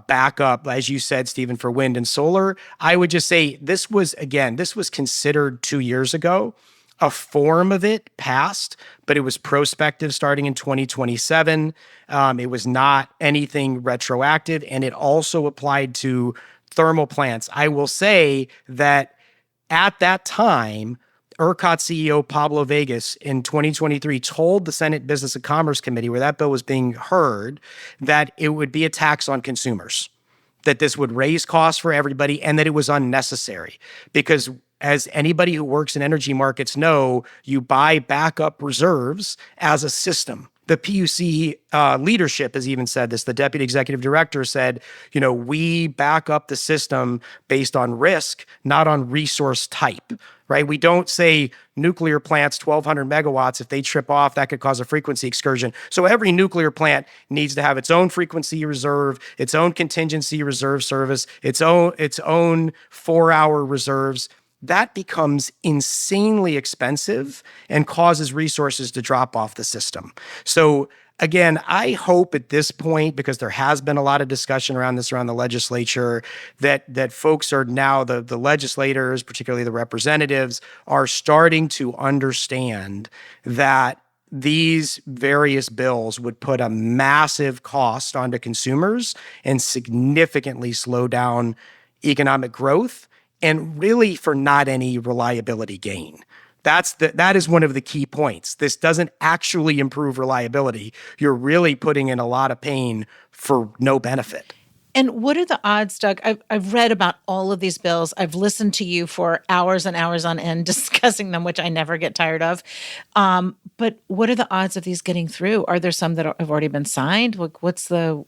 backup, as you said, Stephen, for wind and solar. I would just say this was considered 2 years ago. A form of it passed, but it was prospective starting in 2027. It was not anything retroactive, and it also applied to thermal plants. I will say that at that time, ERCOT CEO Pablo Vegas in 2023 told the Senate Business and Commerce Committee, where that bill was being heard, that it would be a tax on consumers, that this would raise costs for everybody, and that it was unnecessary. Because as anybody who works in energy markets know, you buy backup reserves as a system. The PUC leadership has even said this. The deputy executive director said, we back up the system based on risk, not on resource type, right? We don't say nuclear plants, 1,200 megawatts, if they trip off, that could cause a frequency excursion. So every nuclear plant needs to have its own frequency reserve, its own contingency reserve service, its own 4-hour reserves. That becomes insanely expensive and causes resources to drop off the system. So again, I hope at this point, because there has been a lot of discussion around this around the legislature, that folks are now, the legislators, particularly the representatives, are starting to understand that these various bills would put a massive cost onto consumers and significantly slow down economic growth, and really for not any reliability gain. That is one of the key points. This doesn't actually improve reliability. You're really putting in a lot of pain for no benefit. And what are the odds, Doug? I've read about all of these bills. I've listened to you for hours and hours on end discussing them, which I never get tired of. But what are the odds of these getting through? Are there some that have already been signed? What's the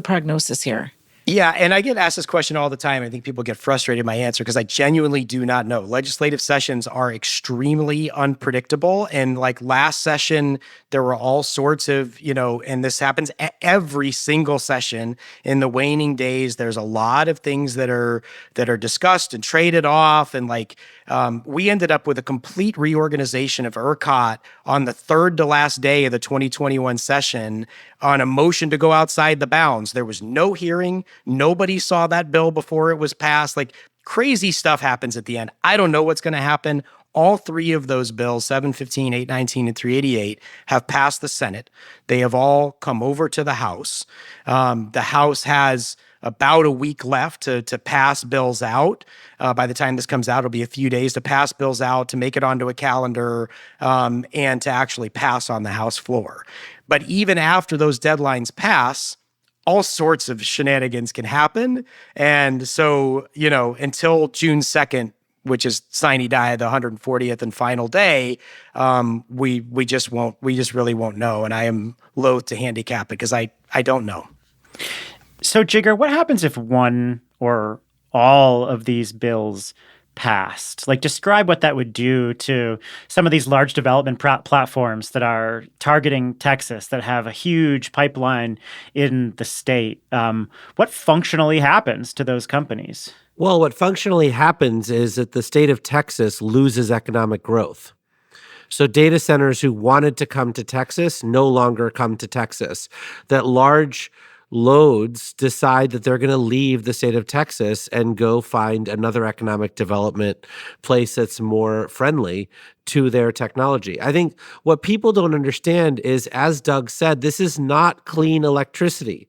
prognosis here? Yeah, and I get asked this question all the time. I think people get frustrated in my answer because I genuinely do not know. Legislative sessions are extremely unpredictable. And like last session, there were all sorts of, and this happens every single session in the waning days. There's a lot of things that are discussed and traded off. And we ended up with a complete reorganization of ERCOT on the third to last day of the 2021 session on a motion to go outside the bounds. There was no hearing. Nobody saw that bill before it was passed. Crazy stuff happens at the end. I don't know what's going to happen. All three of those bills, 715, 819, and 388, have passed the Senate. They have all come over to the House. The House has about a week left to pass bills out. By the time this comes out, it'll be a few days to pass bills out, to make it onto a calendar, and to actually pass on the House floor. But even after those deadlines pass, all sorts of shenanigans can happen. And so, until June 2nd, which is sine die, the 140th and final day, we just really won't know. And I am loath to handicap it because I don't know. So, Jigger, what happens if one or all of these bills passed? Describe what that would do to some of these large development platforms that are targeting Texas, that have a huge pipeline in the state. What functionally happens to those companies? Well, what functionally happens is that the state of Texas loses economic growth. So data centers who wanted to come to Texas no longer come to Texas. That large loads decide that they're going to leave the state of Texas and go find another economic development place that's more friendly to their technology. I think what people don't understand is, as Doug said, this is not clean electricity.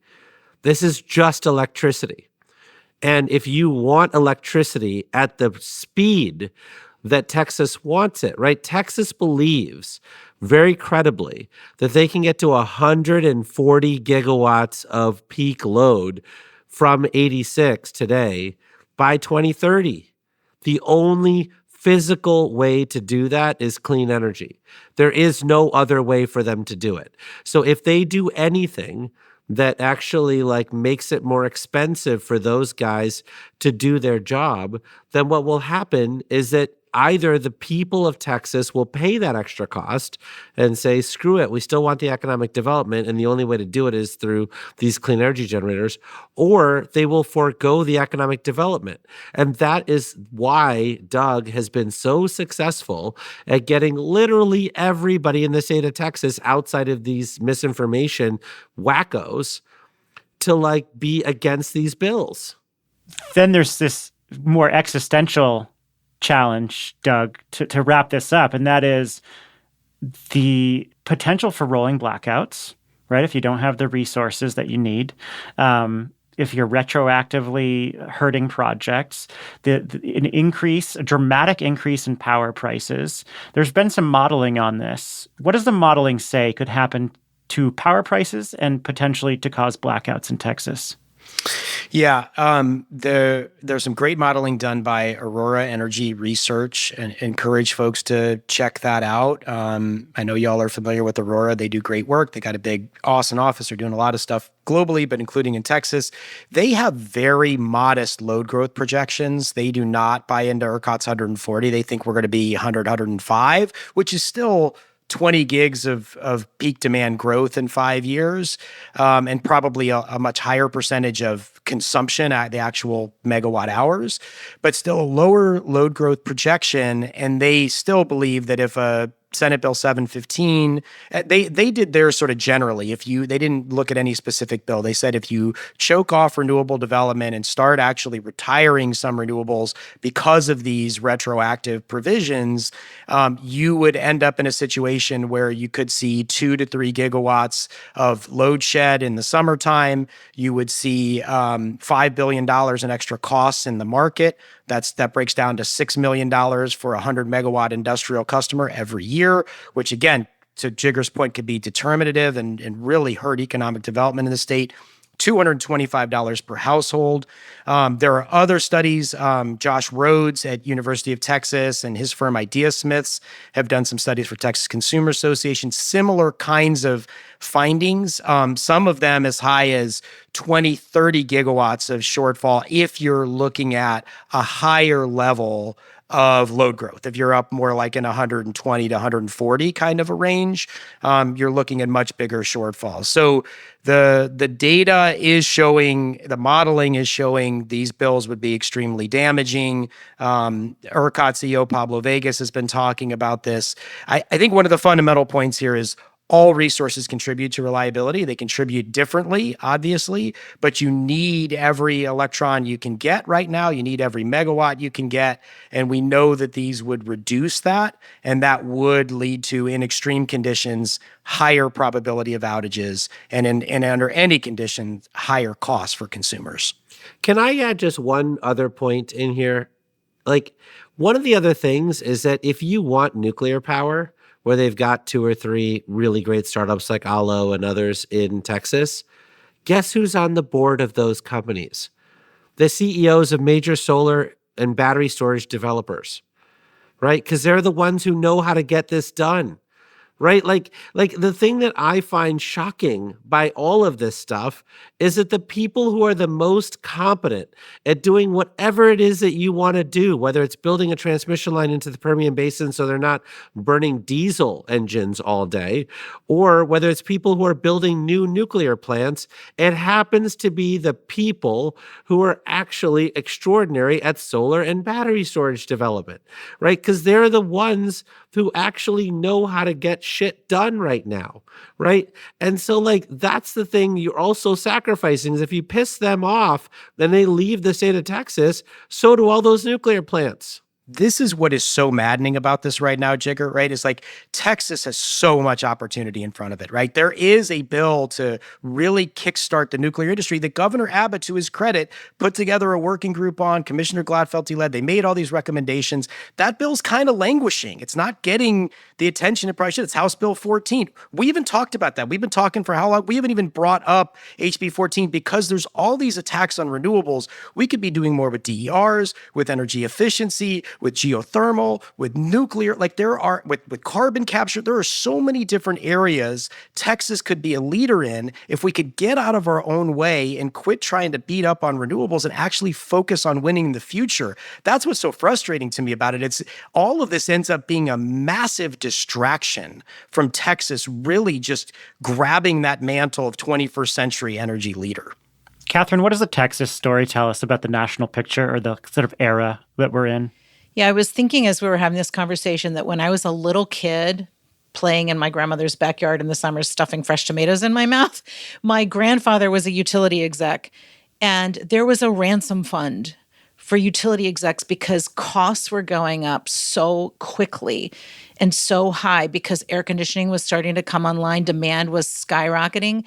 This is just electricity. And if you want electricity at the speed that Texas wants it, right? Texas believes very credibly that they can get to 140 gigawatts of peak load from 86 today by 2030. The only physical way to do that is clean energy. There is no other way for them to do it. So if they do anything that actually makes it more expensive for those guys to do their job, then what will happen is that either the people of Texas will pay that extra cost and say, screw it, we still want the economic development, and the only way to do it is through these clean energy generators, or they will forego the economic development. And that is why Doug has been so successful at getting literally everybody in the state of Texas, outside of these misinformation wackos, to be against these bills. Then there's this more existential challenge, Doug, to wrap this up, and that is the potential for rolling blackouts, right? If you don't have the resources that you need, if you're retroactively hurting projects, a dramatic increase in power prices. There's been some modeling on this. What does the modeling say could happen to power prices and potentially to cause blackouts in Texas? Yeah, there's some great modeling done by Aurora Energy Research, and encourage folks to check that out. I know y'all are familiar with Aurora. They do great work. They got a big Austin office. They're doing a lot of stuff globally, but including in Texas. They have very modest load growth projections. They do not buy into ERCOT's 140. They think we're going to be 100, 105, which is still 20 gigs of peak demand growth in 5 years, and probably a much higher percentage of consumption at the actual megawatt hours, but still a lower load growth projection. And they still believe that if a Senate Bill 715, they did theirs sort of generally. They didn't look at any specific bill. They said if you choke off renewable development and start actually retiring some renewables because of these retroactive provisions, you would end up in a situation where you could see 2 to 3 gigawatts of load shed in the summertime. You would see $5 billion in extra costs in the market That breaks down to $6 million for a 100 megawatt industrial customer every year, which again, to Jigger's point, could be determinative and really hurt economic development in the state. $225 per household. There are other studies. Josh Rhodes at University of Texas and his firm Ideasmiths have done some studies for Texas Consumer Association, similar kinds of findings, some of them as high as 20, 30 gigawatts of shortfall if you're looking at a higher level of load growth. If you're up more like in 120 to 140 kind of a range, you're looking at much bigger shortfalls. So the data is showing, the modeling is showing these bills would be extremely damaging. ERCOT CEO Pablo Vegas has been talking about this. I think one of the fundamental points here is all resources contribute to reliability. They contribute differently, obviously, but you need every electron you can get right now. You need every megawatt you can get. And we know that these would reduce that, and that would lead to, in extreme conditions, higher probability of outages, and under any condition, higher costs for consumers. Can I add just one other point in here? Like, one of the other things is that if you want nuclear power, where they've got 2 or 3 really great startups like Allo and others in Texas, guess who's on the board of those companies? The CEOs of major solar and battery storage developers, right? Because they're the ones who know how to get this done, right? Like the thing that I find shocking by all of this stuff is that the people who are the most competent at doing whatever it is that you want to do, whether it's building a transmission line into the Permian Basin so they're not burning diesel engines all day, or whether it's people who are building new nuclear plants, it happens to be the people who are actually extraordinary at solar and battery storage development, right? Because they're the ones who actually know how to get shit done right now, right? And so, like, that's the thing you're also sacrificing, is if you piss them off, then they leave the state of Texas, so do all those nuclear plants. This is what is so maddening about this right now, Jigger, right? It's like Texas has so much opportunity in front of it, right? There is a bill to really kickstart the nuclear industry that Governor Abbott, to his credit, put together a working group on. Commissioner Gladfeldt led. They made all these recommendations. That bill's kind of languishing. It's not getting the attention it probably should. It's House Bill 14. We even talked about that. We've been talking for how long? We haven't even brought up HB 14 because there's all these attacks on renewables. We could be doing more with DERs, with energy efficiency, with geothermal, with nuclear, like there are with carbon capture. There are so many different areas Texas could be a leader in if we could get out of our own way and quit trying to beat up on renewables and actually focus on winning the future. That's what's so frustrating to me about it. It's all of this ends up being a massive distraction from Texas really just grabbing that mantle of 21st century energy leader. Catherine, what does the Texas story tell us about the national picture or the sort of era that we're in? Yeah, I was thinking as we were having this conversation that when I was a little kid playing in my grandmother's backyard in the summer, stuffing fresh tomatoes in my mouth, my grandfather was a utility exec, and there was a ransom fund for utility execs because costs were going up so quickly and so high because air conditioning was starting to come online, demand was skyrocketing.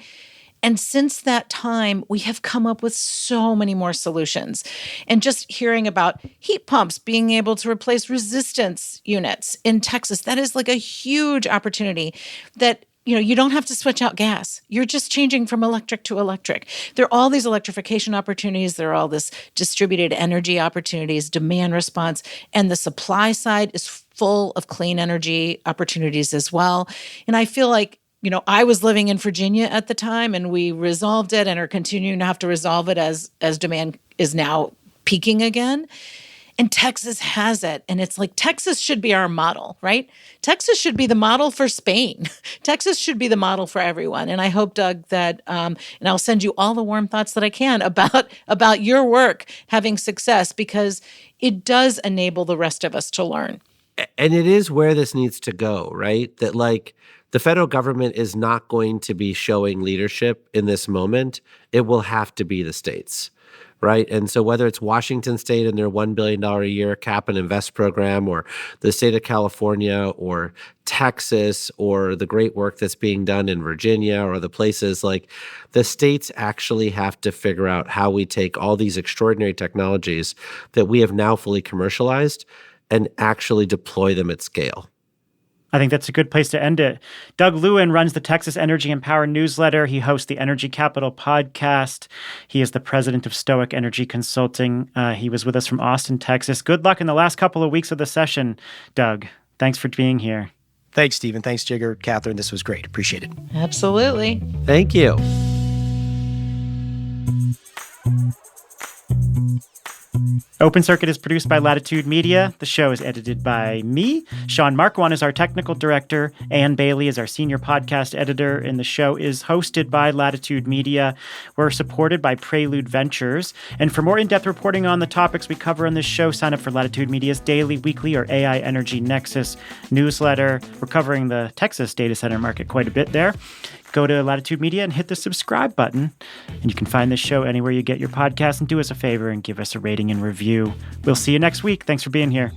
And since that time, we have come up with so many more solutions. And just hearing about heat pumps being able to replace resistance units in Texas, that is like a huge opportunity that, you know, you don't have to switch out gas. You're just changing from electric to electric. There are all these electrification opportunities. There are all this distributed energy opportunities, demand response, and the supply side is full of clean energy opportunities as well. And I feel like, you know, I was living in Virginia at the time, and we resolved it and are continuing to have to resolve it as demand is now peaking again. And Texas has it. And it's like Texas should be our model, right? Texas should be the model for Spain. Texas should be the model for everyone. And I hope, Doug, that, and I'll send you all the warm thoughts that I can about your work having success, because it does enable the rest of us to learn. And it is where this needs to go, right? That, like, the federal government is not going to be showing leadership in this moment. It will have to be the states, right? And so whether it's Washington State and their $1 billion a year cap and invest program, or the state of California, or Texas, or the great work that's being done in Virginia, or the places like the states actually have to figure out how we take all these extraordinary technologies that we have now fully commercialized and actually deploy them at scale. I think that's a good place to end it. Doug Lewin runs the Texas Energy and Power newsletter. He hosts the Energy Capital podcast. He is the president of Stoic Energy Consulting. He was with us from Austin, Texas. Good luck in the last couple of weeks of the session, Doug. Thanks for being here. Thanks, Stephen. Thanks, Jigger. Catherine, this was great. Appreciate it. Absolutely. Thank you. Open Circuit is produced by Latitude Media. The show is edited by me. Sean Marquand is our technical director. Ann Bailey is our senior podcast editor. And the show is hosted by Latitude Media. We're supported by Prelude Ventures. And for more in-depth reporting on the topics we cover on this show, sign up for Latitude Media's daily, weekly, or AI Energy Nexus newsletter. We're covering the Texas data center market quite a bit there. Go to Latitude Media and hit the subscribe button. And you can find this show anywhere you get your podcasts. And do us a favor and give us a rating and review. We'll see you next week. Thanks for being here.